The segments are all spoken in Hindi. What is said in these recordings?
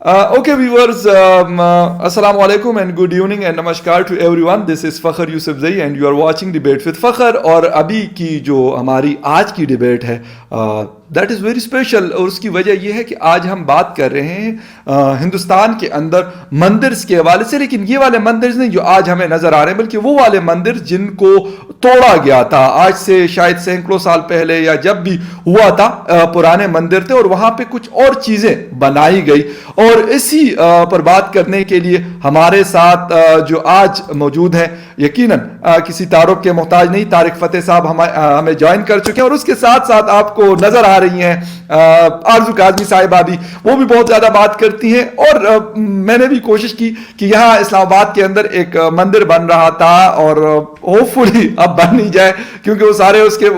Okay, viewers, Assalamu alaikum and good evening and namaskar to everyone. This is Fakhr Yusufzai and you are watching Debate with Fakhr. और अभी की जो हमारी आज की डिबेट है दैट इज़ वेरी स्पेशल, और उसकी वजह यह है कि आज हम बात कर रहे हैं हिंदुस्तान के अंदर मंदिर्स के हवाले से, लेकिन ये वाले मंदिर नहीं जो आज हमें नजर आ रहे हैं, बल्कि वो वाले मंदिर जिनको तोड़ा गया था आज से शायद सैकड़ों साल पहले, या जब भी हुआ था पुराने मंदिर थे और वहां पे कुछ और चीजें बनाई गई। और इसी पर बात करने के लिए हमारे साथ जो आज मौजूद हैं, यकीनन किसी तारुफ के मोहताज नहीं, तारिक फतेह साहब हमें ज्वाइन कर चुके हैं। और उसके साथ साथ आपको नजर आ रही हैं आरजू काजमी साहिबा भी, वो भी बहुत ज्यादा बात करती हैं। और मैंने भी कोशिश की कि यहाँ इस्लामाबाद के अंदर एक मंदिर बन रहा था और होपफुली अब बन नहीं जाए, क्योंकि वो सारे उसके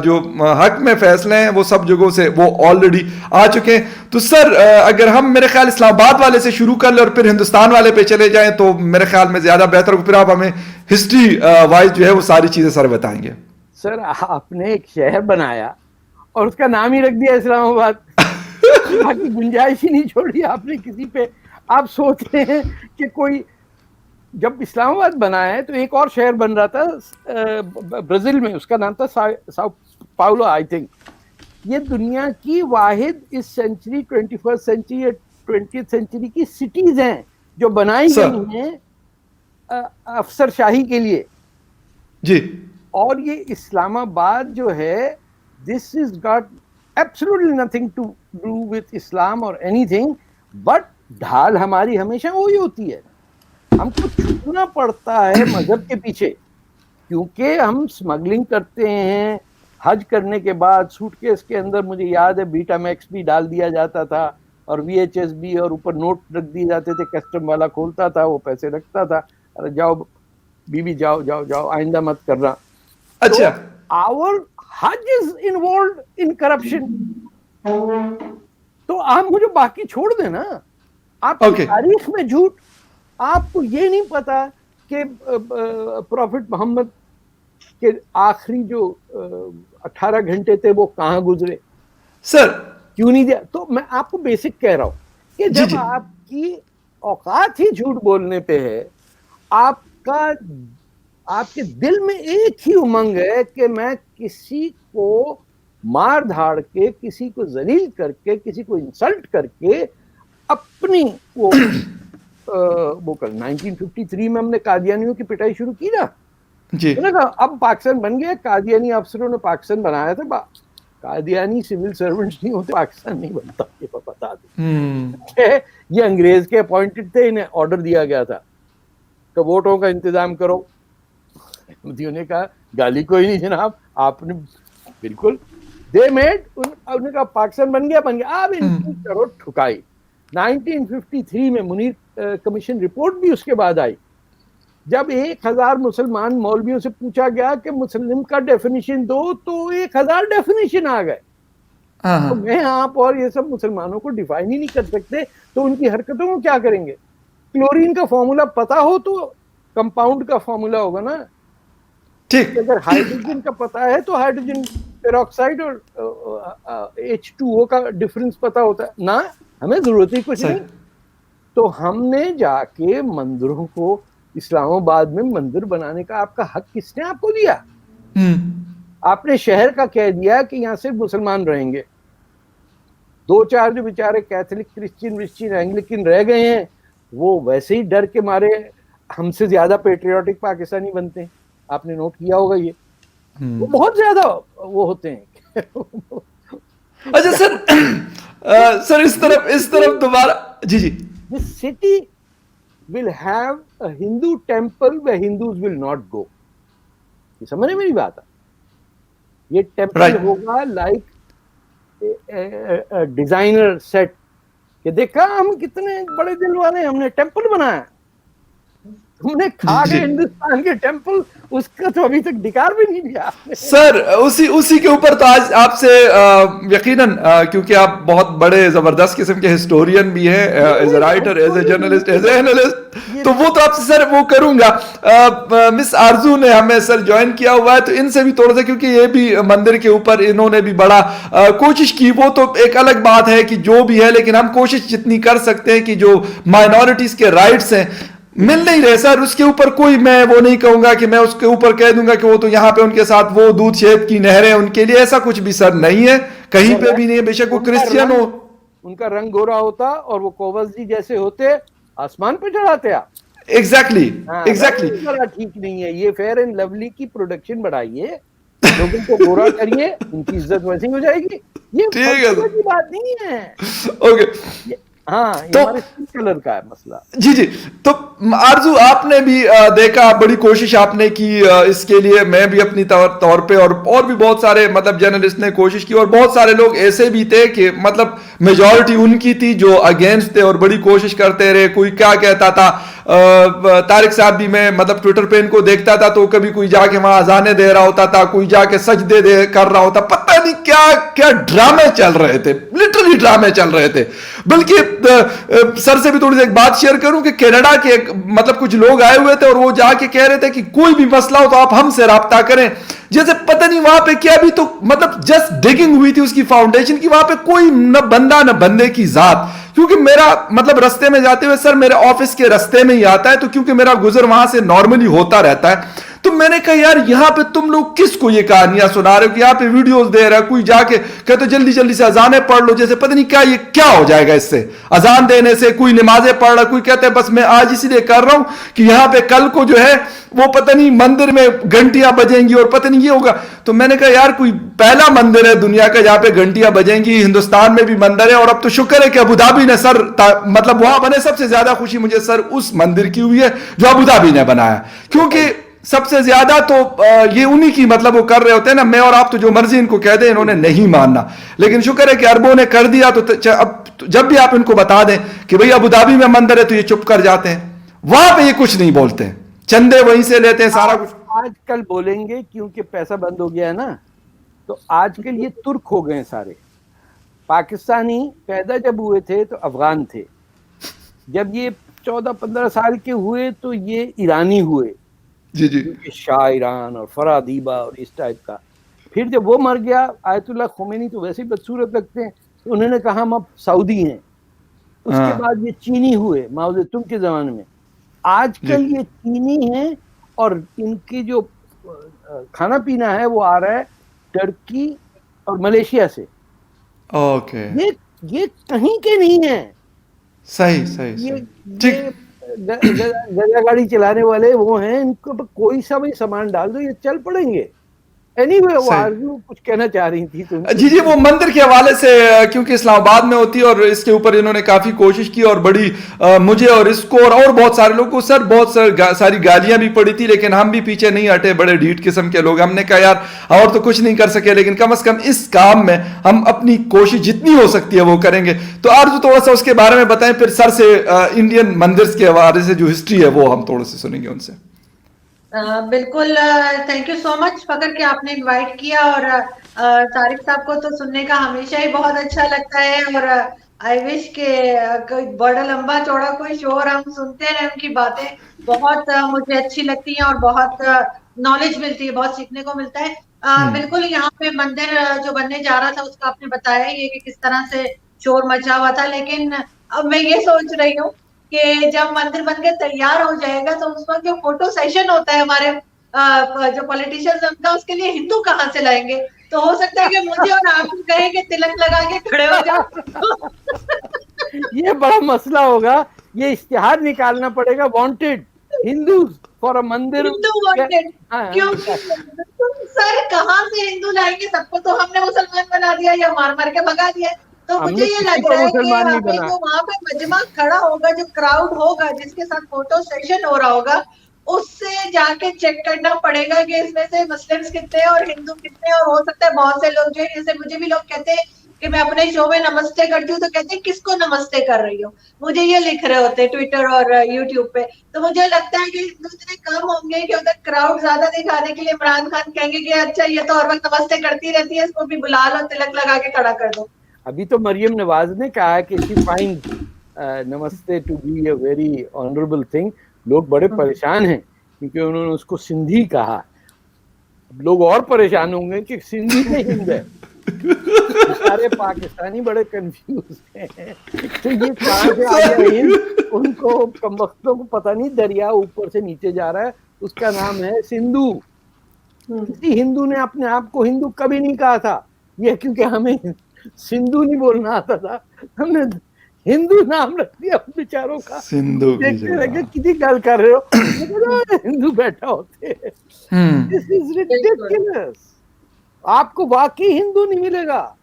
जो हक में फैसले हैं वो सब जगहों से वो ऑलरेडी आ चुके हैं। तो सर, अगर हम मेरे ख्याल इस्लामाबाद वाले से शुरू कर ले और फिर हिंदुस्तान वाले पे चले जाएं तो मेरे ख्याल में ज्यादा बेहतर होगा। फिर आप हमें हिस्ट्री वाइज जो है वो सारी चीजें सर बताएंगे। सर, आपने एक शहर बनाया और उसका नाम ही रख दिया इस्लामाबाद। बाकी गुंजाइश ही नहीं छोड़ी आपने किसी पे। आप सोच रहे हैं कि कोई, जब इस्लामाबाद बना है तो एक और शहर बन रहा था ब्राजील में, उसका नाम था साओ पाउलो आई थिंक। ये दुनिया की वाहिद इस सेंचुरी 21st सेंचुरी या 20th सेंचुरी की सिटीज हैं जो बनाई गई हैं अफसरशाही के लिए जी। और ये इस्लामाबाद जो है, this is got absolutely nothing to do with Islam और एनीथिंग, बट ढाल हमारी हमेशा वही होती है। हमको छुपना पड़ता है मजहब के पीछे, क्योंकि हम स्मगलिंग करते हैं। हज करने के बाद सूटकेस के अंदर, मुझे याद है, बीटामैक्स भी डाल दिया जाता था और VHS भी, और ऊपर नोट रख दिए जाते थे। कस्टम वाला खोलता था, वो पैसे रखता था, अरे जाओ बीबी, जाओ जाओ जाओ, आइंदा मत करना। अच्छा, आवर हज इज इन्वॉल्व इन करप्शन। तो आप मुझे बाकी छोड़ देना, आप तारीख में झूठ। आपको ये नहीं पता कि प्रॉफिट मोहम्मद के आखिरी जो 18 घंटे थे वो कहां गुजरे? सर, क्यों नहीं दिया? तो मैं आपको बेसिक कह रहा हूं कि जब आपकी औकात ही झूठ बोलने पे है, आपके दिल में एक ही उमंग है कि मैं किसी को मार धाड़ के, किसी को जलील करके, किसी को इंसल्ट करके अपनी वो कर 1953 में हमने कादियानियों की पिटाई शुरू की ना जी। कहा अब पाकिस्तान बन गया, कादियानी अफसरों ने पाकिस्तान बनाया था। कादियानी सिविल सर्वेंट्स नहीं होते, पाकिस्तान नहीं बनता, ये बता दो। ये अंग्रेज के अपॉइंटेड थे, इन्हें ऑर्डर दिया गया था कि वोटों का इंतजाम करो। मोदियों ने कहा गाली कोई नहीं जनाब, आपने बिल्कुल दे मेड, उन्होंने कहा पाकिस्तान बन गया। अब इनकी करो ठुकाई। 1953 में मुनीर कमीशन रिपोर्ट भी उसके बाद आई, जब 1000 मुसलमान मौलवियों से पूछा गया कि मुस्लिम का डेफिनेशन दो, तो 1000 डेफिनेशन आ गए। तो मैं, आप और ये सब मुसलमानों को डिफाइन ही नहीं कर सकते, तो उनकी हरकतों को क्या करेंगे? क्लोरीन का फॉर्मूला पता हो तो कंपाउंड का फॉर्मूला होगा ना, ठीक। अगर हाइड्रोजन का पता है तो हाइड्रोजन पेरोक्साइड और H2O का डिफरेंस पता होता है ना, हमें जरूरत ही कुछ नहीं। तो हमने जाके मंदिरों को, इस्लामाबाद में मंदिर बनाने का आपका हक किसने आपको दिया? आपने शहर का कह दिया कि यहाँ सिर्फ मुसलमान रहेंगे। 2-4 जो बेचारे कैथोलिक, क्रिश्चियन, एंग्लिकन रह गए हैं, वो वैसे ही डर के मारे हमसे ज्यादा पेट्रियाटिक पाकिस्तानी बनते हैं। आपने नोट किया होगा ये, वो बहुत ज्यादा वो होते हैं। अच्छा सर, सर इस तरफ दोबारा जी। This city will have a Hindu temple where Hindus will not go. ये समझ रहे मेरी बात? ये टेम्पल होगा लाइक डिजाइनर सेट, कि देखा हम कितने बड़े दिल वाले, हमने टेम्पल बनाया। तुमने खा जी गए जी हिंदुस्तान के टेम्पल, उसका तो अभी तक डिकार भी नहीं दिया आपने। सर, उसी उसी के ऊपर तो आज आपसे यकीनन, क्योंकि आप बहुत बड़े जबरदस्त किस्म के हिस्टोरियन भी हैं, नहीं एज ए नहीं, writer, as a historian journalist, नहीं एज ए एनालिस्ट, ये तो वो तो आपसे सर वो करूंगा। मिस आरजू ने हमें सर ज्वाइन किया हुआ है, तो इनसे भी थोड़ा सा, क्योंकि ये भी मंदिर के ऊपर इन्होंने भी बड़ा कोशिश की। वो तो एक अलग बात है कि जो भी है, लेकिन हम कोशिश जितनी कर सकते हैं कि जो माइनॉरिटीज के राइट्स हैं मिल नहीं रहे सर, उसके ऊपर कोई, मैं वो नहीं कहूंगा कि मैं उसके ऊपर कह दूंगा कि वो तो यहाँ पे उनके साथ वो दूध शहद की नहरें उनके लिए, ऐसा कुछ भी सर नहीं है, कहीं पे अगर भी नहीं है, बेशक वो उनका क्रिश्चियन हो। रंग उनका रंग गोरा होता और वो कोवस जी जैसे होते, आसमान पे चढ़ाते आप। एग्जैक्टली हाँ, एग्जैक्टली। रंग जरा ठीक नहीं है। ये फेयर एंड लवली की प्रोडक्शन बढ़ाइए, लोगों को गोरा करिए, उनकी इज्जत वैसी हो जाएगी। ये ठीक है फलसफे की सर, बात नहीं है। ओके। हाँ, ये तो हमारे स्किन कलर का है मसला। जी जी, तो आरजू आपने भी देखा, बड़ी कोशिश आपने की इसके लिए, मैं भी अपनी तौर पे, और भी बहुत सारे मतलब जर्नलिस्ट ने कोशिश की, और बहुत सारे लोग ऐसे भी थे कि मतलब मेजॉरिटी उनकी थी जो अगेंस्ट थे और बड़ी कोशिश करते रहे। कोई क्या कहता था, तारिक साहब भी, मैं मतलब ट्विटर पे इनको देखता था तो कभी कोई जाके वहां अजाने दे रहा होता था, कोई जाके सजदे दे कर रहा होता, पता नहीं क्या क्या ड्रामे चल रहे थे, लिटरली ड्रामे चल रहे थे। बल्कि सर से भी थोड़ी सी एक बात शेयर करूं कि कनाडा के मतलब कुछ लोग आए हुए थे और वो जाके कह रहे थे कि कोई भी मसला हो तो आप हमसे राब्ता करें। जैसे पता नहीं वहां पे क्या भी, तो मतलब जस्ट डिगिंग हुई थी उसकी फाउंडेशन की, वहां पे कोई न बंदा न बंदे की जात। क्योंकि मेरा मतलब रास्ते में जाते हुए सर, मेरे ऑफिस के रास्ते में ही आता है, तो क्योंकि मेरा गुजर वहां से नॉर्मली होता रहता है, तो मैंने कहा यार यहाँ पे तुम लोग किसको ये कहानियां सुना रहे हो कि यहाँ पे वीडियोस दे रहा है कोई, जाके कहते तो जल्दी जल्दी से अजानें पढ़ लो, जैसे पता नहीं क्या ये क्या हो जाएगा इससे अजान देने से। कोई नमाजें पढ़ रहा, कोई कहते हैं बस मैं आज इसीलिए कर रहा हूं कि यहाँ पे कल को जो है वो पता नहीं मंदिर में घंटियां बजेंगी और पता नहीं ये होगा। तो मैंने कहा यार कोई पहला मंदिर है दुनिया का जहां पे घंटियां बजेंगी, हिंदुस्तान में भी मंदिर है, और अब तो शुक्र है कि अबू धाबी ने सर मतलब वहां बने। सबसे ज्यादा खुशी मुझे सर उस मंदिर की हुई है जो अबू धाबी ने बनाया, क्योंकि सबसे ज्यादा तो ये उन्हीं की मतलब वो कर रहे होते हैं ना, मैं और आप तो जो मर्जी इनको कह दें इन्होंने नहीं मानना, लेकिन शुक्र है कि अरबों ने कर दिया। तो अब जब भी आप इनको बता दें कि भाई अबू धाबी में मंदिर है तो ये चुप कर जाते हैं, वहां पे ये कुछ नहीं बोलते हैं, चंदे वहीं से लेते हैं सारा कुछ। आजकल बोलेंगे क्योंकि पैसा बंद हो गया है ना, तो आजकल ये तुर्क हो गए सारे। पाकिस्तानी पैदा जब हुए थे तो अफगान थे, जब ये 14-15 साल के हुए तो ये ईरानी हुए, जी जी शाह ईरान और फरादीबा और इस टाइप का। फिर जब वो मर गया, आयतुल्लाह खोमेनी तो वैसे ही बदसूरत लगते हैं, तो उन्होंने कहा हम अब सऊदी हैं। उसके हाँ बाद ये चीनी हुए माओ जेतुंग के जमाने में। जी आजकल ये चीनी हैं और इनकी जो खाना पीना है वो आ रहा है टर्की और मलेशिया से। ओके, ये कहीं के नहीं है। सही सही ये सही, ठीक। गधा गाड़ी चलाने वाले वो हैं, इनको पर कोई सा भी सामान डाल दो ये चल पड़ेंगे। एनीवे वो सही। आरजू कुछ कहना चाह रही थी तुम। जी जी, वो मंदिर के हवाले से क्योंकि इस्लामाबाद में होती है और इसके ऊपर इन्होंने काफी कोशिश की, और बड़ी मुझे और इसको और बहुत सारे लोगों को सर बहुत सारी गालियां भी पड़ी थी, लेकिन हम भी पीछे नहीं हटे, बड़े ढीठ किस्म के लोग। हमने कहा यार और तो कुछ नहीं कर सके, लेकिन कम से कम इस काम में हम अपनी कोशिश जितनी हो सकती है वो करेंगे। तो आरजू थोड़ा सा उसके बारे में बताएं, फिर सर से इंडियन मंदिर के हवाले से जो हिस्ट्री है वो हम थोड़े से सुनेंगे उनसे। बिल्कुल, थैंक यू सो मच फकर कि आपने इनवाइट किया। और तारिक साहब को तो सुनने का हमेशा ही बहुत अच्छा लगता है, और आई विश के कोई बड़ा लंबा चौड़ा कोई शो और हम सुनते रहे, उनकी बातें बहुत मुझे अच्छी लगती हैं और बहुत नॉलेज मिलती है, बहुत सीखने को मिलता है। बिल्कुल, यहाँ पे मंदिर जो बनने जा रहा था उसका आपने बताया ये कि किस तरह से शोर मचा हुआ था, लेकिन अब मैं ये सोच रही हूँ कि जब मंदिर बनकर तैयार हो जाएगा तो उस वक्त जो फोटो सेशन होता है हमारे जो पॉलिटिशियंस है उनका, उसके लिए हिंदू कहाँ से लाएंगे? तो हो सकता है कि मुझे और आपको कहे कि तिलक लगा के खड़े हो जाओ। ये बड़ा मसला होगा, ये इश्तिहार निकालना पड़ेगा, वांटेड हिंदू फॉर अ मंदिर। हिंदू वांटेड, क्योंकि सर कहाँ से हिंदू लाएंगे? सबको तो हमने मुसलमान बना दिया या मार मार के भगा दिया। तो मुझे ये लग रहा है कि हमें जो वहां पे मजमा खड़ा होगा, जो क्राउड होगा जिसके साथ फोटो सेशन हो रहा होगा, उससे जाके चेक करना पड़ेगा कि इसमें से मुस्लिम्स कितने और हिंदू कितने। और हो सकता है बहुत से लोग जो है, जैसे मुझे भी लोग कहते हैं कि मैं अपने शो में नमस्ते करती हूँ तो कहते हैं किसको नमस्ते कर रही हो, मुझे ये लिख रहे होते ट्विटर और यूट्यूब पे। तो मुझे लगता है कि इतने कम होंगे कि उधर क्राउड ज्यादा दिखाने के लिए इमरान खान कहेंगे कि अच्छा ये तो हर वक्त नमस्ते करती रहती है, इसको भी बुला लो, तिलक लगा के खड़ा कर दो। अभी तो मरियम नवाज ने कहा कि शी फाइंड नमस्ते to be a very honourable thing. लोग बड़े परेशान हैं क्योंकि उन्होंने उसको सिंधी कहा। लोग और परेशान होंगे कि सिंधी में हिंद है। सारे पाकिस्तानी बड़े कंफ्यूज हैं। तो ये कहाँ से आ गया हिंद? उनको कमबख्तों को पता नहीं, दरिया ऊपर से नीचे जा रहा है, उसका नाम है सिंधु। किसी हिंदू ने अपने आप को हिंदू कभी नहीं कहा था। ये क्योंकि हमें सिंधु नहीं बोलना आता था, हमने हिंदू नाम रख दिया बेचारों का। सिंधु की देखने लगे जगह। कितनी गल कर रहे हो, हिंदू बैठा होते। This is ridiculous. आपको वाकई हिंदू नहीं मिलेगा,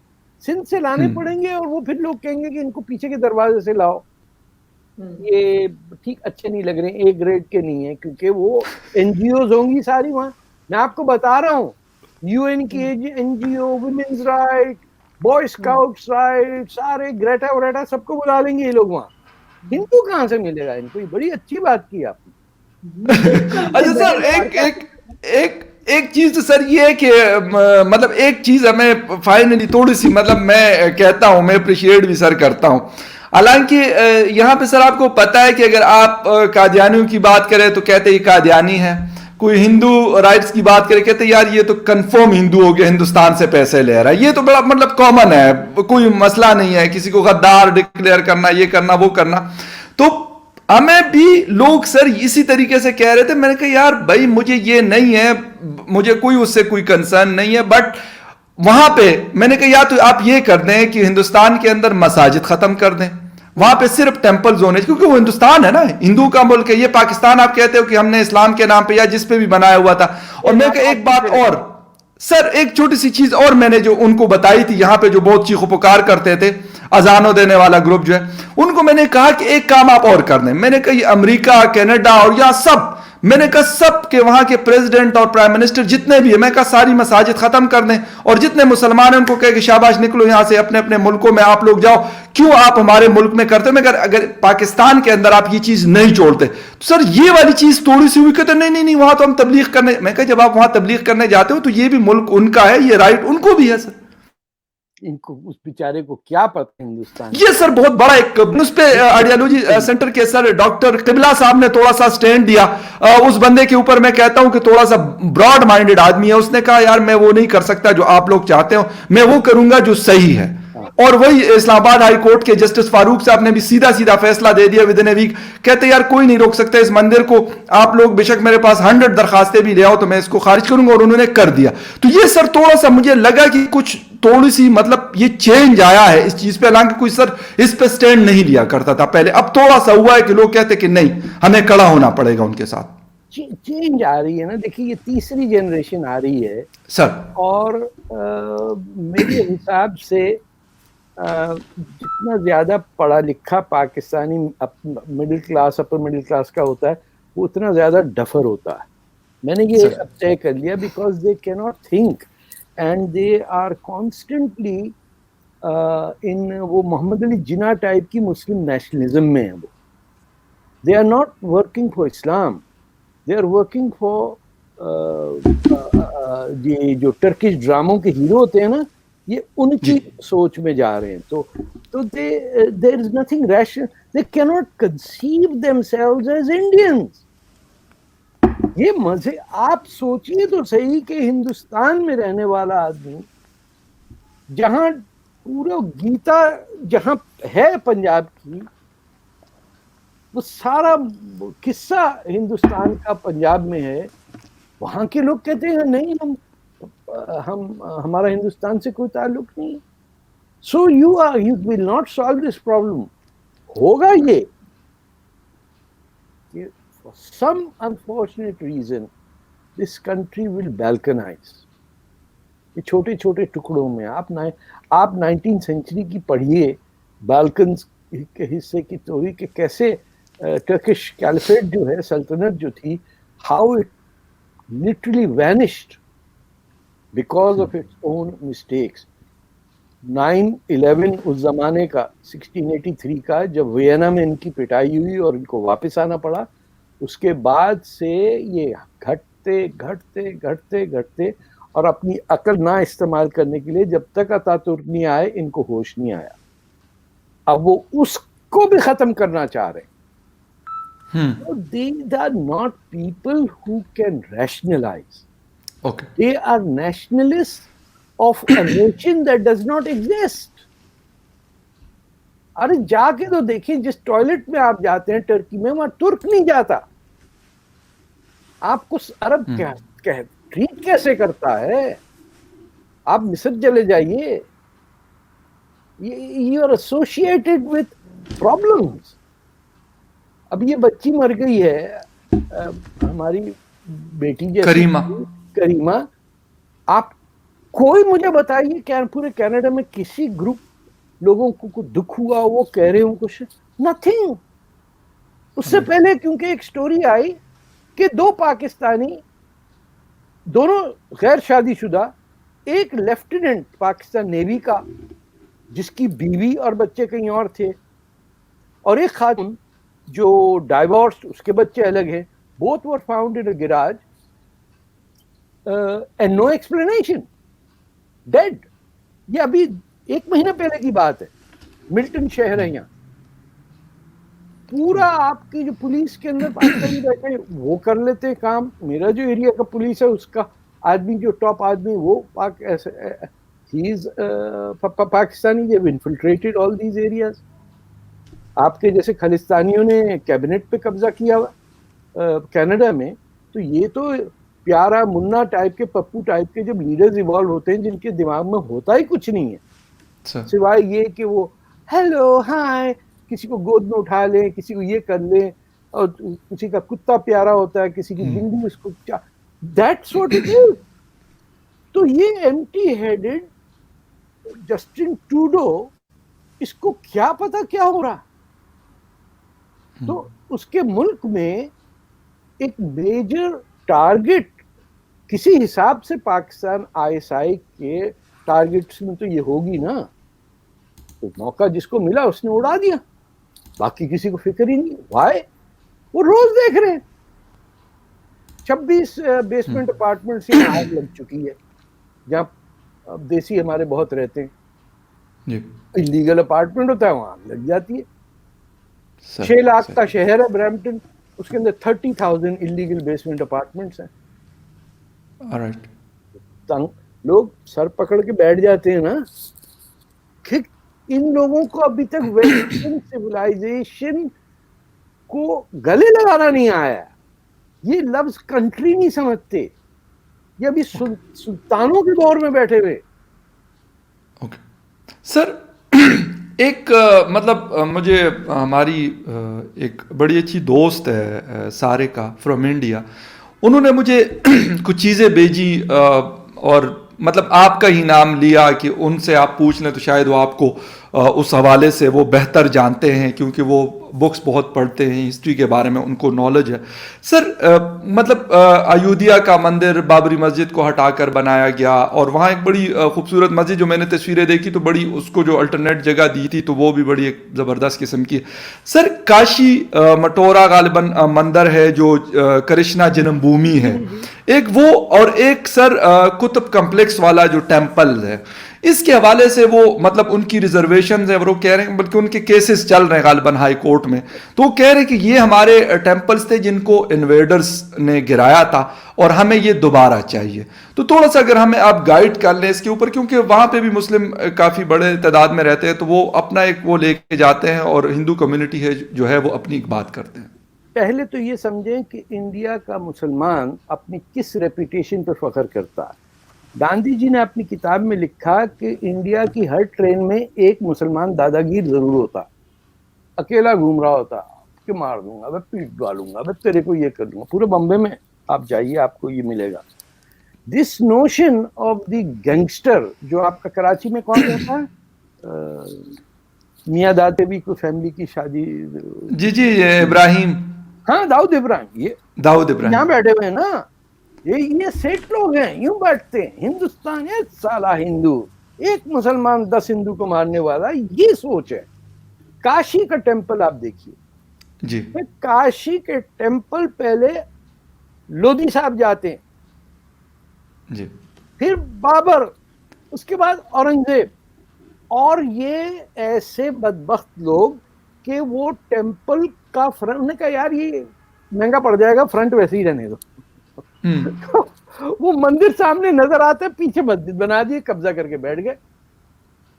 सिंध से लाने पड़ेंगे और वो फिर लोग कहेंगे कि इनको पीछे के दरवाजे से लाओ। ये ठीक अच्छे नहीं लग रहे, ए ग्रेड के नहीं है, क्योंकि वो एनजीओ होंगी सारी वहां। मैं आपको बता रहा हूँ, यूएन की NGO, women's right, boy scouts right, सारे ग्रेटा व्रेटा सबको बुला लेंगे ये लोग वहां। हिंदू कहाँ से मिलेगा इनको? ये बड़ी अच्छी बात की आपने। अच्छा सर, एक चीज तो सर ये है कि मतलब एक चीज हमें फाइनली थोड़ी सी, मतलब मैं कहता हूं, मैं अप्रिशिएट भी सर करता हूं। हालांकि यहाँ पे सर आपको पता है कि अगर आप कादियानियों की बात करें तो कहते हैं ये कादियानी है, कोई हिंदू राइट्स की बात करे कहते यार ये तो कंफर्म हिंदू हो गया, हिंदुस्तान से पैसे ले रहा है। ये तो बड़ा मतलब कॉमन है, कोई मसला नहीं है किसी को गद्दार डिक्लेयर करना, ये करना वो करना। तो हमें भी लोग सर इसी तरीके से कह रहे थे। मैंने कहा यार भाई मुझे ये नहीं है, मुझे कोई उससे कोई कंसर्न नहीं है, बट वहां पे मैंने कहा या तो आप ये कर दें कि हिंदुस्तान के अंदर मसाजिद खत्म कर दें, वहां पे सिर्फ टेंपल्स होने, क्योंकि वो हिंदुस्तान है ना, हिंदू का मुल्क है। ये पाकिस्तान आप कहते हो कि हमने इस्लाम के नाम पे या जिस पे भी बनाया हुआ था। और मैं एक बात और सर, एक छोटी सी चीज और मैंने जो उनको बताई थी, यहां पे जो बहुत चीखो पुकार करते थे अजानों देने वाला ग्रुप जो है, उनको मैंने कहा कि एक काम आप और कर दें। मैंने कहा अमेरिका, कनाडा और यहाँ सब, मैंने कहा सब के वहां के प्रेसिडेंट और प्राइम मिनिस्टर जितने भी है, मैं कहा सारी मसाजिद खत्म कर दें और जितने मुसलमान हैं उनको कहे कि शाबाश निकलो यहां से, अपने अपने मुल्कों में आप लोग जाओ, क्यों आप हमारे मुल्क में करते हो। मैं अगर पाकिस्तान के अंदर आप ये चीज नहीं छोड़ते तो सर ये वाली चीज थोड़ी सी हुई, कहते नहीं नहीं नहीं वहां तो हम तबलीग करने। मैं कहा जब आप वहां तबलीग करने जाते हो तो ये भी मुल्क उनका है, ये राइट उनको भी है सर। इनको उस बेचारे को क्या पता हिंदुस्तान। ये सर बहुत बड़ा एक उस पे आइडियोलॉजी सेंटर के सर डॉक्टर किबला साहब ने थोड़ा सा स्टैंड दिया। उस बंदे के ऊपर मैं कहता हूं कि थोड़ा सा ब्रॉड माइंडेड आदमी है। उसने कहा यार मैं वो नहीं कर सकता जो आप लोग चाहते हो, मैं वो करूंगा जो सही है। और वही इस्लामाबाद हाई कोर्ट के जस्टिस फारूक साहब ने भी सीधा सीधा फैसला दे दिया विद इन ए वीक। कहते यार कोई नहीं रोक सकता इस मंदिर को, आप लोग बेशक मेरे पास 100 दरखास्तें भी ले आओ तो मैं इसको खारिज करूंगा, और उन्होंने कर दिया। तो ये सर थोड़ा सा मुझे लगा कि कुछ थोड़ी सी मतलब ये चेंज आया है इस चीज पे। हालांकि कोई सर इस पे स्टैंड नहीं लिया करता था पहले, अब थोड़ा सा हुआ है कि लोग कहते कि नहीं हमें खड़ा होना पड़ेगा उनके साथ। चेंज आ रही है ना। देखिए ये तीसरी जनरेशन आ रही है सर, और मेरे हिसाब से जितना ज्यादा पढ़ा लिखा Pakistani middle class, upper middle class का होता है, वो उतना ज्यादा डफर होता है। मैंने ये अब तय कर लिया, because they can not think and they are constantly in वो मोहम्मद अली जिन्ना टाइप की मुस्लिम नेशनलिज्म में है। वो they are not working for Islam, they are working for ये जो टर्किश ड्रामों के हीरो होते हैं ना, ये उनकी सोच में जा रहे हैं। तो there is nothing rational, they can not conceive themselves as Indians. ये मजे, आप सोचिए तो सही कि हिंदुस्तान में रहने वाला आदमी, जहां पूरा गीता जहां है पंजाब की, वो सारा किस्सा हिंदुस्तान का पंजाब में है। वहां के लोग कहते हैं नहीं हम हमारा हिंदुस्तान से कोई ताल्लुक नहीं। So you will not solve this problem. होगा ये for some unfortunate reason this country will balkanise. ये छोटे छोटे टुकड़ों में आप 19th सेंचुरी की पढ़िए, बाल्कन्स के हिस्से की स्टोरी के कैसे टर्किश कैलिफेट जो है, सल्तनत जो थी, how it literally vanished because of its own mistakes. 9/11 उस जमाने का 1683 का, जब वियना में इनकी पिटाई हुई और इनको वापस आना पड़ा, उसके बाद से ये घटते घटते घटते घटते और अपनी अकल ना इस्तेमाल करने के लिए जब तक अतातुर्क नहीं आए इनको होश नहीं आया। अब वो उसको भी खत्म करना चाह रहे हैं। So these are not people who can rationalize. Okay They are nationalists of a nation that does not exist. अरे जाके तो देखिए, जिस टॉयलेट में आप जाते हैं टर्की में, वहां तुर्क नहीं जाता। आपको अरब क्या ट्रीट कैसे करता है? आप मिस्र चले जाइए, you are associated with problems. अब ये बच्ची मर गई है, हमारी बेटी जैसी करीमा। आप कोई मुझे बताइए पूरे कनाडा में किसी ग्रुप लोगों को दुख हुआ, वो कह रहे हो कुछ? नथिंग। उससे पहले क्योंकि एक स्टोरी आई कि 2 पाकिस्तानी, दोनों गैर शादीशुदा, एक लेफ्टिनेंट पाकिस्तान नेवी का जिसकी बीवी और बच्चे कहीं और थे, और एक खातून जो डाइवोर्स, उसके बच्चे अलग हैं, both were found in a garage and no explanation, dead. ये अभी 1 महीना पहले की बात है, मिल्टन शहर है यहाँ। पूरा आपकी जो पुलिस के अंदर पाकिस्तानी बैठे, वो कर लेते हैं काम। मेरा जो एरिया का पुलिस है, उसका आदमी जो टॉप आदमी, वो Pakistani, they have infiltrated all these areas. आपके जैसे खालिस्तानियों ने कैबिनेट पे कब्जा किया कनाडा में, तो ये तो प्यारा मुन्ना टाइप के, पप्पू टाइप के जब लीडर्स इवॉल्व होते हैं, जिनके दिमाग में होता ही कुछ नहीं है सिवाय ये कि वो हेलो हाय, किसी को गोद में उठा लें, किसी को ये कर लें, और किसी का कुत्ता प्यारा होता है, किसी की बिंदी उसको, दैट्स व्हाट इट इज। तो ये एम्प्टी हेडेड जस्टिन ट्रूडो, इसको क्या पता क्या हो रहा। तो उसके मुल्क में एक मेजर टारगेट किसी हिसाब से पाकिस्तान आईएसआई के टारगेट्स में तो ये होगी ना। तो मौका जिसको मिला उसने उड़ा दिया, बाकी किसी को फिक्र ही नहीं। वाई? वो रोज देख रहे हैं 26 बेसमेंट अपार्टमेंट से आग लग चुकी है, जहाँ देसी हमारे बहुत रहते हैं। इलीगल अपार्टमेंट होता है, वहां आग लग जाती है। 6 लाख का शहर है ब्रैम्पटन, उसके अंदर 30,000 इलीगल बेसमेंट अपार्टमेंट्स हैं। तंग लोग सर पकड़ के बैठ जाते हैं ना कि इन लोगों को अभी तक वेस्टर्न सिविलाइजेशन को गले लगाना नहीं आया। ये लफ्ज कंट्री नहीं समझते, ये अभी सुल्तानों के दौर में बैठे हुए। सर एक मतलब मुझे हमारी एक बड़ी अच्छी दोस्त है सारिका फ्रॉम इंडिया, उन्होंने मुझे कुछ चीज़ें भेजी और मतलब आपका ही नाम लिया कि उनसे आप पूछ लें तो शायद वो आपको उस हवाले से वो बेहतर जानते हैं, क्योंकि वो बुक्स बहुत पढ़ते हैं, हिस्ट्री के बारे में उनको नॉलेज है। सर मतलब अयोध्या का मंदिर बाबरी मस्जिद को हटाकर बनाया गया, और वहाँ एक बड़ी खूबसूरत मस्जिद, जो मैंने तस्वीरें देखी तो बड़ी, उसको जो अल्टरनेट जगह दी थी तो वो भी बड़ी एक ज़बरदस्त किस्म की। सर काशी मटोरा गालिबन मंदिर है जो कृष्णा जन्मभूमि है, एक वो, और एक सर कुतुब कम्प्लेक्स वाला जो टेम्पल है, इसके हवाले से वो मतलब उनकी रिजर्वेशन है, वो कह रहे हैं, बल्कि उनके केसेस चल रहे हैं गालिबन हाई कोर्ट में, तो वो कह रहे हैं कि ये हमारे टेम्पल्स थे जिनको इन्वेडर्स ने गिराया था और हमें ये दोबारा चाहिए। तो थोड़ा सा अगर हमें आप गाइड कर लें इसके ऊपर, क्योंकि वहाँ पे भी मुस्लिम काफ़ी बड़े तादाद में रहते हैं, तो वो अपना एक वो लेके जाते हैं, और हिंदू कम्युनिटी है जो है वो अपनी एक बात करते हैं। पहले तो ये समझें कि इंडिया का मुसलमान अपनी किस रेपुटेशन पर फख्र करता है। गांधी जी ने अपनी किताब में लिखा कि इंडिया की हर ट्रेन में एक मुसलमान दादागीर जरूर होता, अकेला घूम रहा होता कि मार दूंगा, मैं पीट डालूंगा, मैं तेरे को ये कर दूंगा। पूरे बॉम्बे में आप जाइए, आपको ये मिलेगा। This notion of the gangster, जो आपका कराची में कौन रहता है, मियाँ दातेबी को फैमिली की शादी, जी इब्राहिम, हाँ दाऊद इब्राहिम, ये दाऊद इब्राहिम यहाँ बैठे हुए हैं ना, ये सेठ लोग हैं, यूं बैठते हैं। हिंदुस्तान है साला हिंदू, एक मुसलमान 10 हिंदू को मारने वाला, ये सोच है। काशी का टेम्पल आप देखिए, जी काशी के टेम्पल पहले लोधी साहब जाते हैं, जी फिर बाबर, उसके बाद औरंगजेब, और ये ऐसे बदबख्त लोग कि वो टेम्पल का फ्रंट, उन्होंने कहा यार ये महंगा पड़ जाएगा, फ्रंट वैसे ही रहने दो। वो मंदिर सामने नजर आता है, पीछे मस्जिद बना दी, कब्जा करके बैठ गए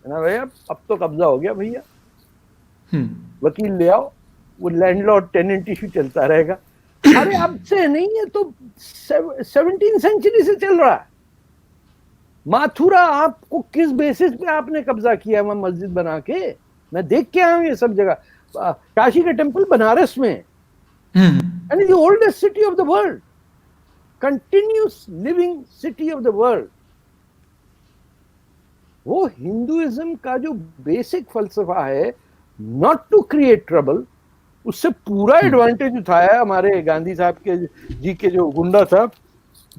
ना भैया, अब तो कब्जा हो गया भैया, वकील ले आओ, वो लैंडलॉर्ड टेनेंट इशू चलता रहेगा। अरे अब से नहीं है तो 17वीं सेंचुरी से चल रहा है। माथुरा आपको किस बेसिस पे आपने कब्जा किया वहां मस्जिद बना के? मैं देख के आया हूं ये सब जगह। काशी का टेम्पल बनारस में, and the oldest city of the world, continuous living city of the world. वो हिंदुइज्म का जो बेसिक फलसफा है, नॉट टू क्रिएट ट्रबल, उससे पूरा एडवांटेज उठाया हमारे गांधी साहब के जी के जो गुंडा था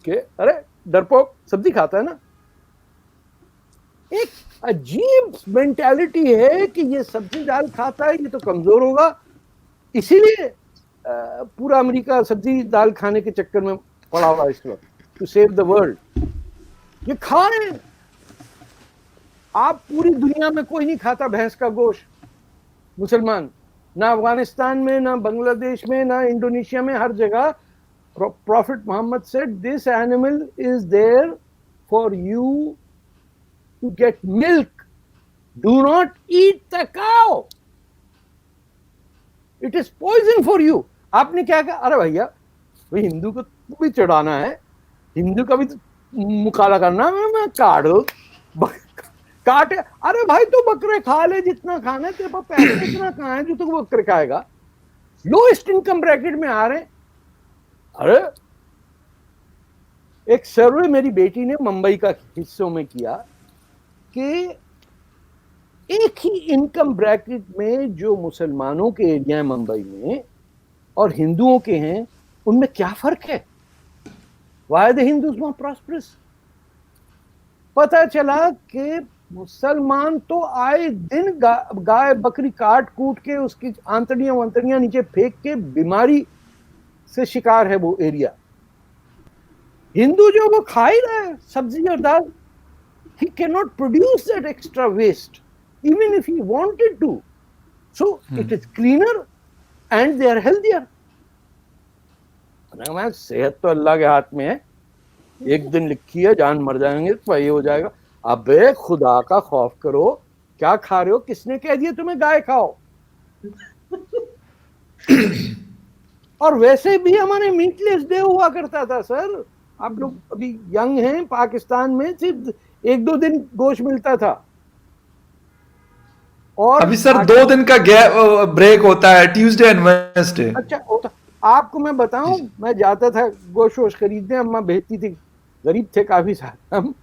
के, अरे डरपोक सब्जी खाता है ना। एक अजीब मेंटालिटी है कि ये सब्जी दाल खाता है, ये तो कमजोर होगा, इसीलिए पूरा अमेरिका सब्जी दाल खाने के चक्कर में पड़ा हुआ इस वक्त, टू सेव द वर्ल्ड। ये खा रहे हैं। आप पूरी दुनिया में कोई नहीं खाता भैंस का गोश्त, मुसलमान, ना अफगानिस्तान में, ना बांग्लादेश में, ना इंडोनेशिया में, हर जगह prophet Muhammad said this animal is there for you to get milk, do not eat the cow, it is poison for you। आपने क्या कहा? अरे भैया भाई हिंदू को भी चढ़ाना है, हिंदू का भी मुकाला करना है, मैं काट दो काटे। अरे भाई तो बकरे खा ले जितना खाना है, तेरे पास पैसे इतना कहाँ है जो तू बकरे खाएगा? लोएस्ट इनकम ब्रैकेट में आ रहे हैं। अरे एक सर्वे मेरी बेटी ने मुंबई का हिस्सों में किया कि एक ही इनकम ब्रैकेट में जो मुसलमानों के एरिया है मुंबई में और हिंदुओं के हैं, उनमें क्या फर्क है? Why the Hindus more prosperous? पता चला कि मुसलमान तो आए दिन गाय बकरी काट कूट के उसकी आंतड़ियां वंतड़ियां नीचे फेंक के बीमारी से शिकार है वो एरिया। हिंदू जो वो खा ही रहा है सब्जी और दाल, he cannot produce that extra waste even if he wanted to, so it is cleaner and they are healthier। मैं सेहत तो अल्लाह के हाथ में है, एक दिन लिखी है जान मर जाएंगे तो ये हो जाएगा। अबे खुदा का खौफ करो, क्या खा रहे हो? किसने कह दिया तुम्हें गाय खाओ? और वैसे भी हमारे मीटलेस डे हुआ करता था सर। आप लोग अभी यंग हैं, पाकिस्तान में सिर्फ 1-2 दिन गोश्त मिलता था, और अभी सर 2 दिन का गैप ब्रेक होता है, ट्यूसडे एंड वेडनेसडे। अच्छा होता। आपको मैं बताऊं, मैं जाता था गोश्त वोश खरीदने, अम्मा भेजती थी, गरीब थे काफी सारे हम,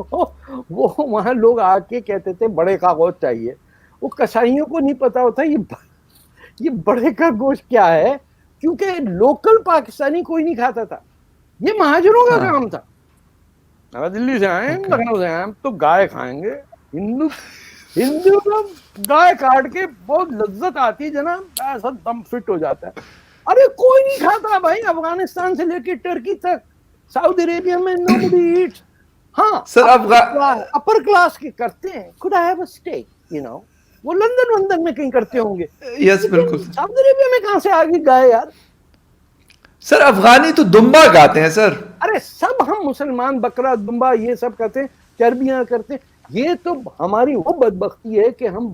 वो वहां लोग आके कहते थे बड़े का गोश्त चाहिए। वो कसाईयों को नहीं पता होता ये बड़े का गोश्त क्या है, क्योंकि लोकल पाकिस्तानी कोई नहीं खाता था, ये महाजरों का काम था। दिल्ली से आए, लखनऊ से आए, हम तो गाय खाएंगे। हिंदू को गाय काट के बहुत लज्जत आती है जनाब, ऐसा दम फिट हो जाता है। अरे कोई नहीं खाता भाई, अफगानिस्तान से लेके टर्की तक, सऊदी अरेबिया में नोबडी ईट्स। हाँ सर अपर क्लास के करते हैं, could I have a steak, you know, वो लंदन में कहीं करते होंगे। यस बिल्कुल। सऊदी अरेबिया में कहां से आ गई गाय यार? सर अफगानी तो दुम्बा खाते हैं सर। अरे सब हम मुसलमान बकरा दुम्बा ये सब करते हैं, चर्बियां करते हैं। ये तो हमारी वो बदबख्ती है कि हम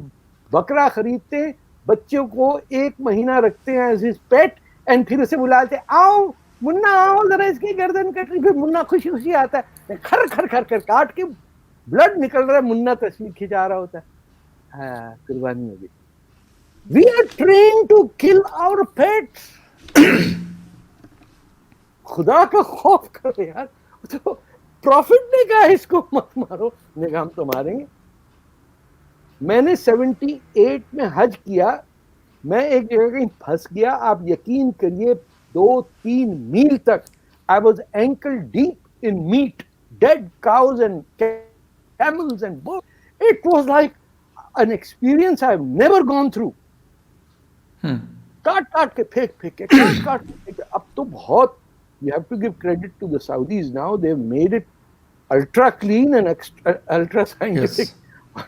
बकरा खरीदते हैं, बच्चों को 1 महीना रखते हैं एज हिज पेट, एंड फिर उसे बुलाते आओ मुन्ना आओ जरा इसकी गर्दन कट रही, फिर मुन्ना खुशी खुशी आता है, खर खर खर कर काट के ब्लड निकल रहा है, मुन्ना तस्वीर खिंचा रहा होता है। हाँ कुर्बानी होगी। We are train to kill our pets. खुदा का खौफ करो यार। तो प्रॉफिट ने कहा इसको मत मारो, ने कहा हम तो मारेंगे। मैंने 78 में हज किया, मैं एक जगह कहीं फंस गया, आप यकीन करिए 2-3 मील तक I was ankle deep in meat, dead cows and camels and boats. It was like an experience I've never gone through. काट काट के फेंक के काट काट के फेंक के। अब तो बहुत, you have to give credit to the Saudis now. They've made it ultra clean and ultra scientific.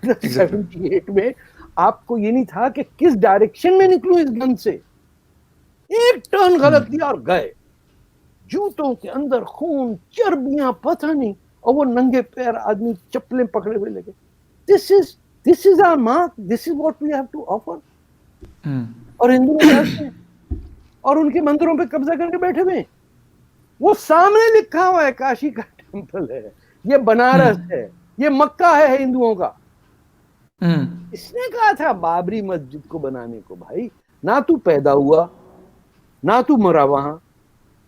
Yes. 78 में आपको ये नहीं था कि किस डायरेक्शन में निकलूं इस गन से, एक टर्न गलत लिया और गए, जूतों के अंदर खून, चर्बियां, पता नहीं, और वो नंगे पैर आदमी चप्पलें पकड़े हुए लगे। This is our mark. This is what we have to offer. और हिंदू हैं और उनके मंदिरों पे कब्जा करके बैठे हुए। वो सामने लिखा हुआ है काशी का टेम्पल है, ये बनारस है, ये मक्का है हिंदुओं का। इसने कहा था बाबरी मस्जिद को बनाने को, भाई ना तू पैदा हुआ ना तू मरा वहां,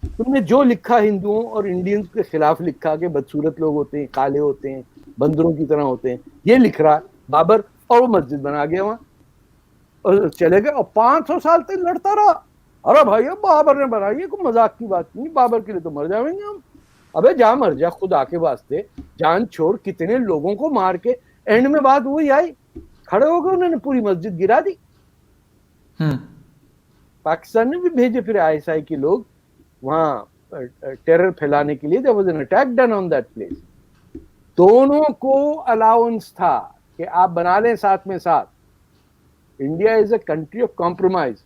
तुमने जो लिखा हिंदुओं और इंडियंस के खिलाफ लिखा कि बदसूरत लोग होते हैं, काले होते हैं, बंदरों की तरह होते हैं, ये लिख रहा बाबर, और वो मस्जिद बना गया वहां और चले गए, और 500 साल तक लड़ता रहा। अरे भाई बाबर ने बनाई, ये कोई मजाक की बात नहीं, बाबर के लिए तो मर जाएंगे हम। अबे जा मर जा, खुदा के वास्ते जान छोड़, कितने लोगों को मार के एंड में बात वही आई, खड़े हो गए, उन्होंने पूरी मस्जिद गिरा दी। पाकिस्तान ने भी भेजे फिर ISI के लोग वहां टेरर फैलाने के लिए। There was an attack done on that place. दोनों को अलाउंस था कि आप बना लें साथ में साथ। India is a country of compromise,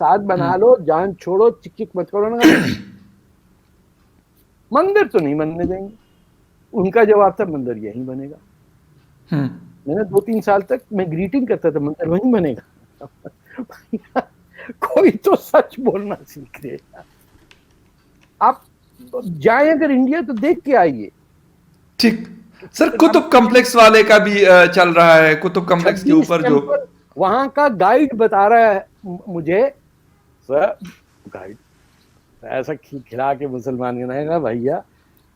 साथ बना लो, जान छोड़ो, चिक चिक मत करो ना। मंदिर तो नहीं बनने देंगे। उनका जवाब था मंदिर यहीं बनेगा। मैंने 2-3 साल तक मैं ग्रीटिंग करता था, मंदिर वहीं बनेगा। कोई तो सच बोलना सीख रहे। आप जाए अगर इंडिया तो देख के आइए। ठीक सर, कुतुब कॉम्प्लेक्स वाले का भी चल रहा है, कुतुब कॉम्प्लेक्स के ऊपर जो वहां का गाइड बता रहा है मुझे, सर गाइड ऐसा खिला के मुसलमान बनाएगा भैया,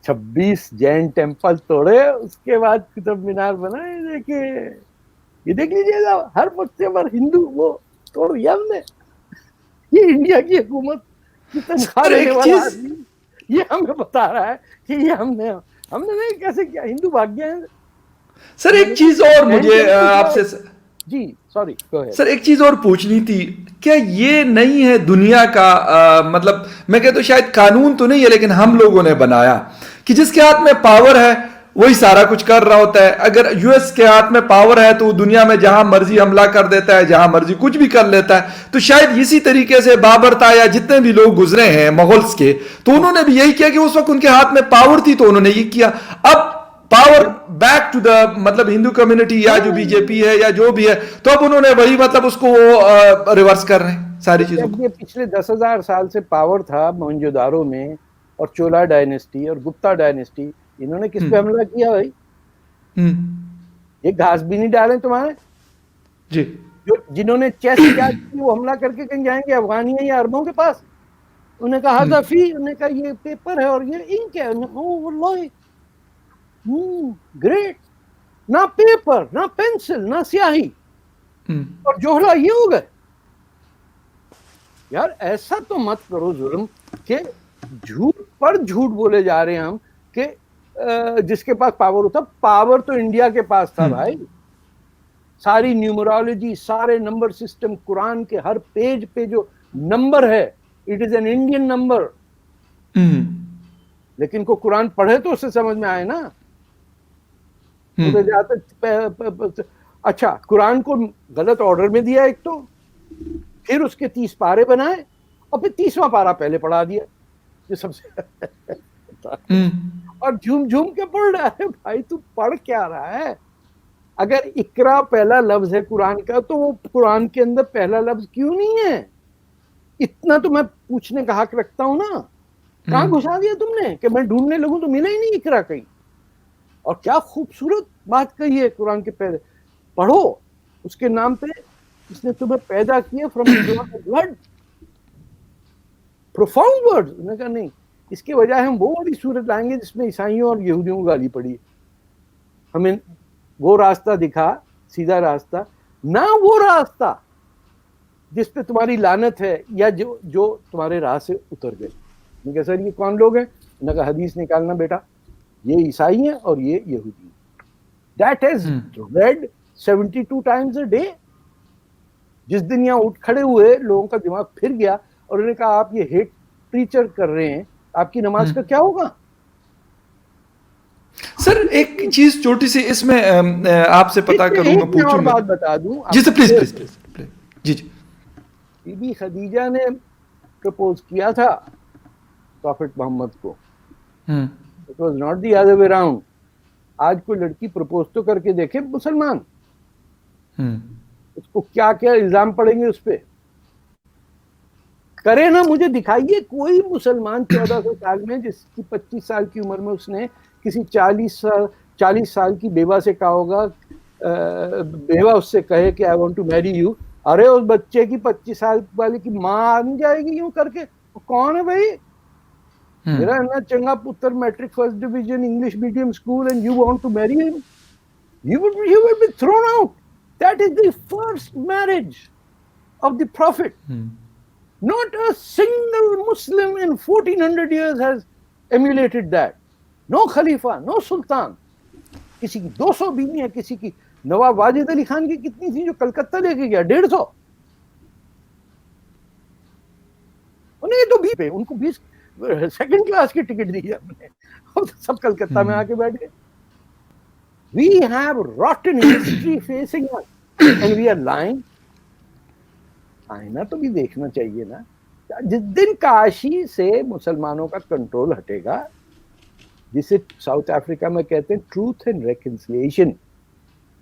26 जैन टेम्पल तोड़े, उसके बाद कुतुब मीनार बनाए, देखिए ये देख लीजिएगा, हर बच्चे पर हिंदू वो तोड़ दिया हमने। ये इंडिया की हुकूमत की तनख्वाह देने वाला आदमी ये हमें बता रहा है कि ये हमने नहीं, कैसे किया, हिंदू भाग गए हैं। सर एक चीज और मुझे आपसे जी सॉरी सर एक चीज और पूछनी थी, क्या ये नहीं है दुनिया का मतलब मैं कहता हूं शायद कानून तो नहीं है, लेकिन हम लोगों ने बनाया कि जिसके हाथ में पावर है वही सारा कुछ कर रहा होता है। अगर यूएस के हाथ में पावर है तो दुनिया में जहां मर्जी हमला कर देता है, जहां मर्जी कुछ भी कर लेता है। तो शायद इसी तरीके से बाबर था या जितने भी लोग गुजरे हैं मुगल्स के, तो उन्होंने भी यही किया कि उस वक्त उनके हाथ में पावर थी तो उन्होंने ये किया। अब पावर बैक टू द मतलब हिंदू कम्युनिटी या जो बीजेपी है या जो भी है, तो अब उन्होंने वही मतलब उसको रिवर्स कर रहे हैं सारी चीजों को। ये पिछले 10,000 साल से पावर था मोहनजोदारो में, और चोला डायनेस्टी और गुप्ता डायनेस्टी, इन्होंने किस पे हमला किया भाई? ये घास भी नहीं डाले तुम्हारे जी, जो जिन्होंने चेस याद की वो हमला करके कहीं जाएंगे अफगानिया या अरबों के पास? उन्हें कहा हदफी, उन्हें कहा ये पेपर है और ये इंक है, ग्रेट, ना पेपर ना पेंसिल ना स्याही और जोहला ये हो गए। यार ऐसा तो मत करो जुर्म के झूठ पर झूठ बोले जा रहे हैं हम कि जिसके पास पावर होता, पावर तो इंडिया के पास था भाई। सारी न्यूमरोलॉजी, सारे नंबर सिस्टम, कुरान के हर पेज पे जो नंबर है it is an Indian number. लेकिन को कुरान पढ़े तो उससे समझ में आए ना। तो अच्छा, कुरान को गलत ऑर्डर में दिया एक, तो फिर उसके 30 पारे बनाए और फिर 30वां पारा पहले पढ़ा दिया, ये सबसे और झूम झूम के पढ़ रहा है। भाई तू पढ़ क्या रहा है? अगर इकरा पहला लफ्ज है कुरान का, तो वो कुरान के अंदर पहला लफ्ज क्यों नहीं है? इतना तो मैं पूछने का हक रखता हूं ना। कहां घुसा दिया तुमने कि मैं ढूंढने लगूं तो मिला ही नहीं इकरा कहीं। और क्या खूबसूरत बात कही है कुरान के पहले, पढ़ो उसके नाम पे इसने तुम्हें पैदा किया फ्रॉम ब्लड, प्रोफाउंड वर्ड्स। उन्होंने कहा नहीं, इसके बजाय हम वो वाली सूरत लाएंगे जिसमें ईसाइयों और यहूदियों को गाली पड़ी। हमें वो रास्ता दिखा, सीधा रास्ता, ना वो रास्ता जिस पे तुम्हारी लानत है या जो तुम्हारे राह से उतर गए। मैं कहा सर ये कौन लोग हैं? उन्होंने कहा हदीस निकालना बेटा, ये ईसाई हैं और ये यहूदी हैं। that has read 72 times a day. जिस दिन यहाँ उठ खड़े हुए लोगों का दिमाग फिर गया और उन्होंने कहा आप ये हेट प्रीचर कर रहे हैं, आपकी नमाज का क्या होगा? सर एक चीज छोटी सी इसमें आपसे पता करूं, मैं एक मैं और पूछूंगा। बात बता दूं जी सर, प्लीज प्लीज प्लीज। जी जी। बीबी खदीजा ने प्रपोज किया था प्रॉफिट मोहम्मद को, it was not the other way round. आज कोई लड़की प्रपोज तो करके देखे मुसलमान, उसको क्या क्या इल्जाम पड़ेंगे उस पे? करे ना, मुझे दिखाइए कोई मुसलमान 1400 साल में जिसकी 25 साल की उम्र में उसने किसी 40 साल की बेवा से कहा होगा, बेवा उससे कहे कि I want to marry you. अरे उस बच्चे की 25 साल वाले की मां नहीं जाएगी यूं करके? वो कौन है भाई? मेरा इतना चंगा पुत्र matric first division English medium school and you want to marry him? You will be thrown out. That is the first marriage of the Prophet. Not a single Muslim in 1400 years has emulated that. No Khalifa, no Sultan. किसी की 200 बीवियां, किसी की नवाब वाजिद अली खान की कितनी थी जो कलकत्ता लेके गया? 150। उन्हें तो 20 पे, उनको 20 सेकंड क्लास की टिकट दी हमने और सब कलकत्ता में आके बैठ गए। We have rotten history facing us and we are lying. आईना तो भी देखना चाहिए ना। जिस दिन काशी से मुसलमानों का कंट्रोल हटेगा, जिसे साउथ अफ्रीका में कहते हैं ट्रूथ एंड रेकन्सिलिएशन,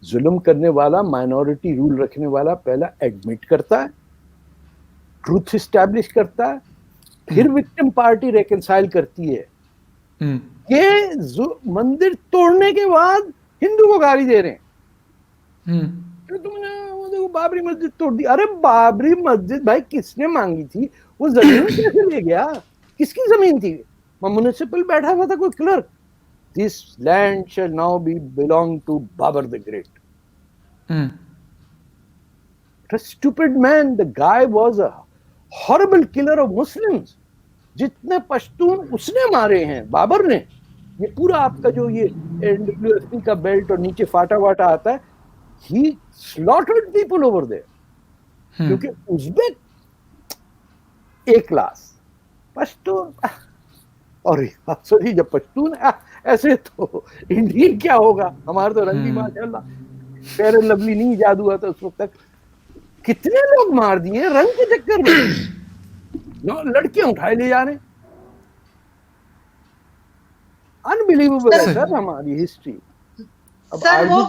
जुल्म करने वाला, माइनॉरिटी रूल रखने वाला पहला एडमिट करता है, ट्रूथ एस्टैब्लिश करता है, फिर विक्टिम पार्टी रेकन्साइल करती है। ये मंदिर तोड़ने के बाद हिंदू को गाली दे रहे हैं, तुमने वो देखो बाबरी मस्जिद तोड़ दी। अरे बाबरी मस्जिद भाई किसने मांगी थी? वो जमीन कैसे ले गया? किसकी जमीन थी? म्युनिसिपल बैठा हुआ था कोई clerk? This land shall now be belong to Babur the great. A stupid man. The guy was a horrible killer of Muslims. जितने पश्तून उसने मारे हैं बाबर ने, ये पूरा आपका जो ये NWFP का बेल्ट और नीचे फाटा वाटा आता है, he slaughtered people over there. क्योंकि उज़्बेक ए क्लास, पश्तून और सॉरी जब पश्तून ऐसे तो इंडियन क्या होगा? हमारे तो रंग भी माशाल्लाह फेयर एंड लवली नहीं इजाद हुआ था उस वक्त तक। कितने लोग मार दिए रंग के चक्कर में, लड़कियां उठाए ले जा रहे। अनबिलीवेबल है सर हमारी हिस्ट्री। सर वो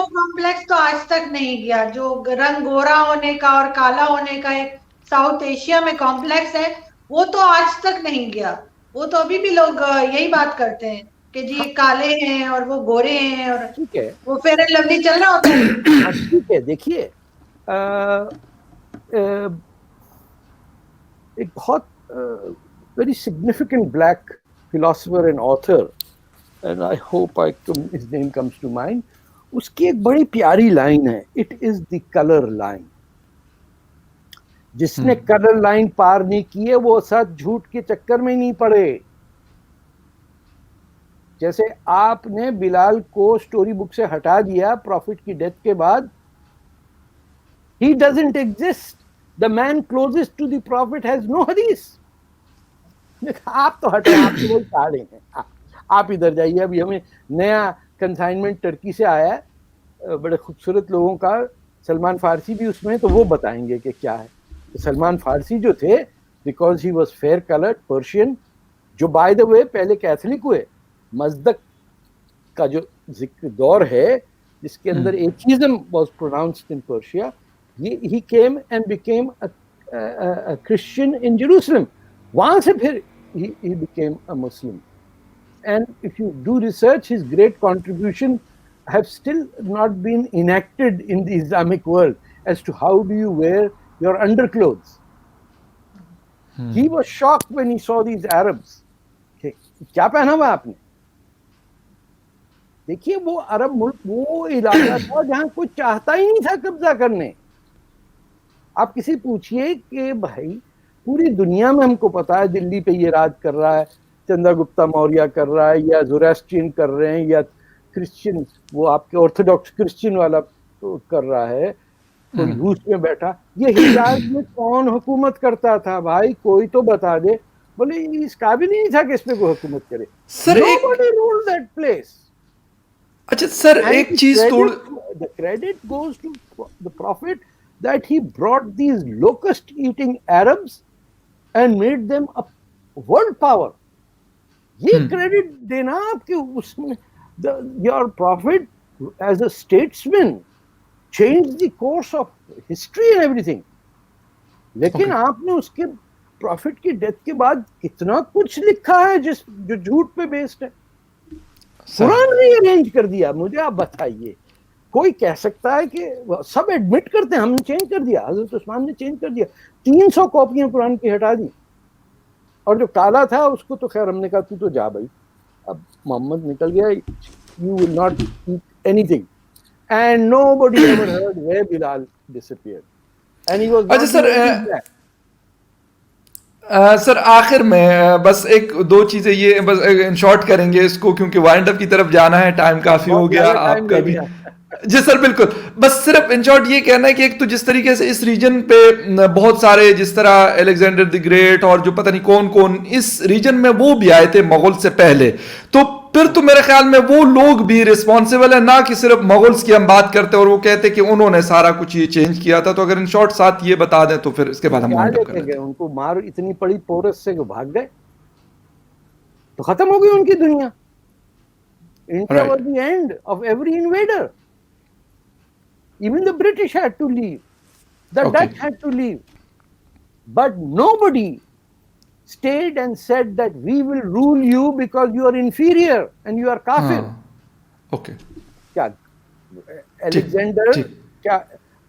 कॉम्प्लेक्स तो आज तक नहीं गया जो रंग गोरा होने का और काला होने का एक साउथ एशिया में कॉम्प्लेक्स है, वो तो आज तक नहीं गया। वो तो अभी भी लोग यही बात करते हैं कि जी काले हैं और वो गोरे हैं और ठीक है, वो फेयर एंड लवली चल रहा होता है। ठीक है, देखिए एक बहुत very significant black philosopher and author, and I hope his name comes to mind. उसकी एक बड़ी प्यारी लाइन है, it is the color line. जिसने कलर लाइन पार नहीं की है वो सच झूठ के चक्कर में नहीं पड़े। जैसे आपने बिलाल को स्टोरी बुक से हटा दिया प्रॉफिट की डेथ के बाद, he doesn't exist. The man closest to the prophet has no hadith. आप तो हटे, आप तो वही काले हैं, आप इधर जाइए। अभी हमें नया कंसाइनमेंट टर्की से आया है, बड़े खूबसूरत लोगों का, सलमान फारसी भी उसमें, तो वो बताएंगे कि क्या है। तो सलमान फारसी जो थे, because he was fair coloured Persian, जो बाय द वे पहले कैथलिक हुए, मजदक का जो जिक्र दौर है जिसके अंदर atheism was pronounced in Persia, he came and became a Christian in Jerusalem. वहां से फिर he became a Muslim. And if you do research, his great contribution have still not been enacted in the Islamic world as to how do you wear your underclothes. He was shocked when he saw these Arabs. क्या पहना हुआ आपने? देखिए वो अरब मुल्क वो इलाका था जहां कोई चाहता ही नहीं था कब्जा करने। आप किसी पूछिए कि भाई पूरी दुनिया में हमको पता है दिल्ली पे ये राज कर रहा है, चंद्रगुप्ता मौर्य कर रहा है, या ज़ोरास्ट्रियन कर रहे हैं, या क्रिश्चियन वो आपके ऑर्थोडॉक्स क्रिश्चियन वाला कर रहा है, कोई रूस में बैठा। ये हिजाज में कौन हुकूमत करता था भाई, कोई तो बता दे। बोले इस काबिल ही नहीं था कि इस पे कोई हुकूमत करे। Sir Nobody ruled that place. अच्छा सर And एक चीज the credit goes to the prophet that he brought these locust eating Arabs and made them a world power. ये क्रेडिट देना आपके उसमें, your prophet as a statesman changed the course of history and everything. लेकिन आपने उसके प्रॉफिट की डेथ के बाद कितना कुछ लिखा है जो झूठ पे बेस्ड है। कुरान ने अरेंज कर दिया। मुझे आप बताइए, कोई कह सकता है कि सब एडमिट करते हैं हमने चेंज कर दिया, हजरत उस्मान ने चेंज कर दिया, 300 कॉपियां कुरान की हटा दी, और जो काला था उसको तो खैर हमने कहा तू तो जा भाई, अब मोहम्मद निकल गया, you will not eat anything, and nobody ever heard where Bilal disappeared, and he was. अच्छा सर सर आखिर में बस एक दो चीजें ये बस इन शॉर्ट करेंगे इसको, क्योंकि वाइंड अप की तरफ जाना है, टाइम काफी हो गया आपका भी। जी सर बिल्कुल, बस सिर्फ इन शॉर्ट ये कहना है कि एक तो जिस तरीके से इस रीजन पे बहुत सारे, जिस तरह अलेक्जेंडर द ग्रेट और जो पता नहीं कौन कौन इस रीजन में वो भी आए थे मुगल से पहले, तो फिर तो मेरे ख्याल में वो लोग भी रिस्पॉन्सिबल है, ना कि सिर्फ मुगल्स की हम बात करते और वो कहते कि उन्होंने सारा कुछ ये चेंज किया था। तो अगर इन शॉर्ट साथ ये बता दें तो फिर इसके बाद हम वाइंड अप करेंगे। उनको मार इतनी पड़ी पोरस से भाग गए तो खत्म हो गई उनकी दुनिया। India was the end of every invader. Even the British had to leave, the Dutch had to leave, but nobody stayed and said that we will rule you because you are inferior and you are kafir. Okay. क्या अलेक्जेंडर क्या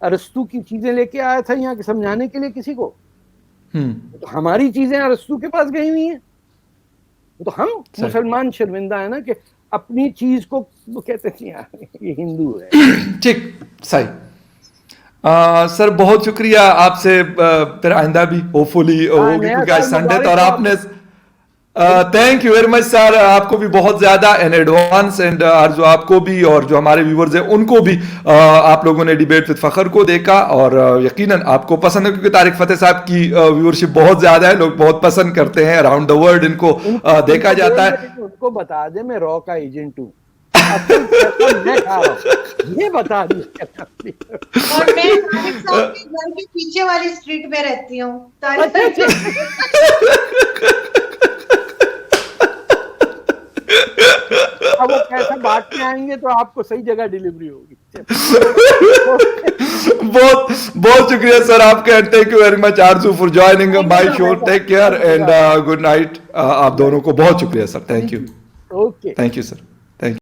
अरस्तु की चीजें लेके आया था यहाँ के समझाने के लिए किसी को? तो हमारी चीजें अरस्तु के पास गई हुई हैं। तो हम मुसलमान शर्मिंदा है ना कि अपनी चीज को वो कहते हैं ये हिंदू है। ठीक, सही। सर बहुत शुक्रिया आपसे, फिर आइंदा भी होपफुली होगी, क्योंकि आज संडे था और आपने thank you very much sir, आपको भी बहुत ज्यादा इन एडवांस, एंड आरजू आपको भी और जो हमारे व्यूवर्स हैं उनको भी आप लोगों ने डिबेट विद फखर को देखा और यकीनन आपको पसंद है, क्योंकि तारिक फतेह साहब की व्यूअरशिप बहुत ज्यादा है, लोग बहुत पसंद करते हैं, अराउंड द वर्ल्ड इनको देखा जाता है। उनको बता दे मैं रॉ का एजेंट हूँ, ये बता दी। और मैं तारिक साहब के घर के पीछे वाली स्ट्रीट में रहती हूँ। अब वो कैसा बात में आएंगे तो आपको सही जगह डिलीवरी होगी। बहुत बहुत शुक्रिया सर आपका, thank you very much Arzoo for joining my show, take care and good night. आप दोनों को बहुत शुक्रिया sir, thank you. Okay, thank you sir.